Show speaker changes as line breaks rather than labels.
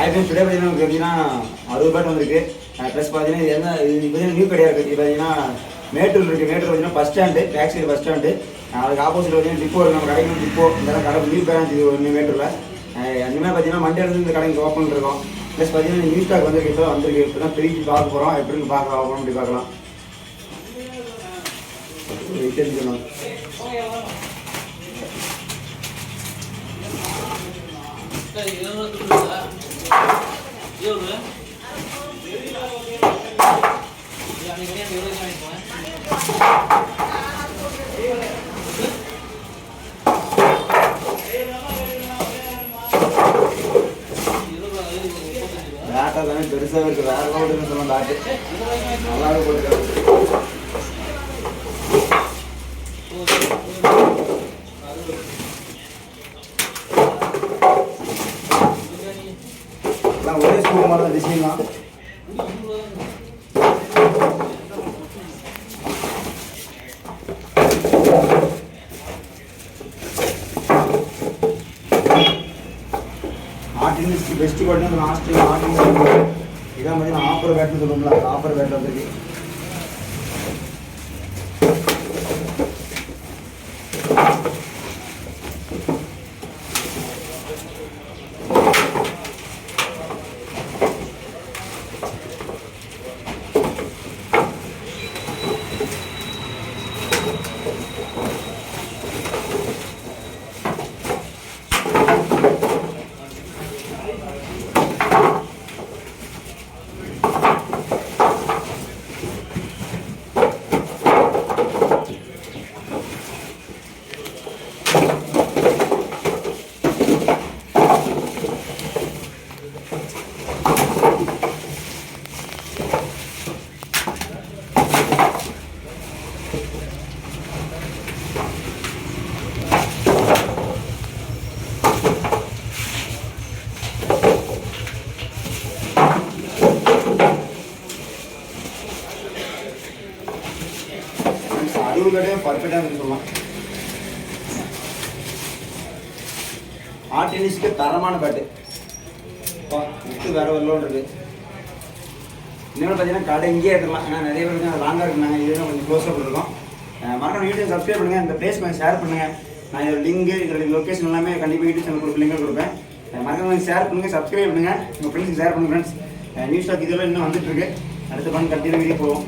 Actually today பார்த்தீங்கன்னா நமக்கு பார்த்தீங்கன்னா 60 பேட் வந்திருக்கு. ப்ளஸ் பார்த்தீங்கன்னா இது என்ன இது பார்த்தீங்கன்னா நியூ கடையாக இருக்குது. இது பார்த்தீங்கன்னா மேட்டூர் இருக்குது. மேட்டூர் பார்த்தீங்கன்னா bus stand, back side bus stand. அதுக்கு ஆப்போசிட் பார்த்தீங்கன்னா டிப்போ இருக்குது. நம்ம கடைக்கு டிப்போ இதெல்லாம் கடை நியூ பிரான்ச் இது ஒன்று மேட்டூரில். இனிமேல் பார்த்தீங்கன்னா மண்டேலேருந்து இந்த கடைக்கு ஓப்பன் இருக்கும். ப்ளஸ் பார்த்தீங்கன்னா நியூ ஸ்டாக் வந்திருக்கு. இப்போ வந்திருக்கு. இப்போ தான் பிரிச்சு பார்க்க போகிறோம். எப்படின்னு பார்க்கலாம் அப்படி பார்க்கலாம். தெரிஞ்சுக்கணும். பேட்டா தானே பெருசாக இருக்குது. வேறு போட்டுன்னு சொல்லலாம். பேட்டு நல்லாவே போட்டுருக்காங்க. ஒரே ஸ்கூல் மாதிரி தான் டிசைன் தான். ஆர்டினிஸ்க்கு பெஸ்ட்டு பார்த்தீங்கன்னா லாஸ்ட் ஆர்டினிஸ் இதான் பார்த்தீங்கன்னா ஆஃபர் பேட்னு சொல்லுவோம்ல. அந்த ஆஃபர் பேட் வந்துருக்கு. பர்ஃபெக்டாக சொல்லலாம். ஆர்டினிஸ்க்கு தரமான பேட்டு வேற வெள்ளம் இருக்கு. இன்னொன்று பார்த்தீங்கன்னா கடை இங்கேயே எடுத்துக்கலாம். ஏன்னா நிறைய பேருக்கு லாங்காக இருக்குனாங்க. இதுதான் கொஞ்சம் க்ளோஸாக கொடுத்துருக்கோம். மறக்காம யூடியூப் சப்ஸ்கிரைப் பண்ணுங்கள். இந்த பிளேஸ் கொஞ்சம் ஷேர் பண்ணுங்கள். நான் இதோட லிங்கு இதோட லொக்கேஷன் எல்லாமே கண்டிப்பாக யூடியூப் சேனல் கொடுக்க லிங்க் கொடுப்பேன். மறக்காம ஷேர் பண்ணுங்கள், சப்ஸ்கிரைப் பண்ணுங்கள். உங்கள் ஃப்ரெண்ட்ஸுக்கு ஷேர் பண்ணுங்கள். ஃப்ரெண்ட்ஸ் நியூஸ் ஸ்டாக் இதெல்லாம் இன்னும் வந்துட்டு இருக்கு. அடுத்த பண்ணி கண்டிப்பாக வீடியோ போவோம்.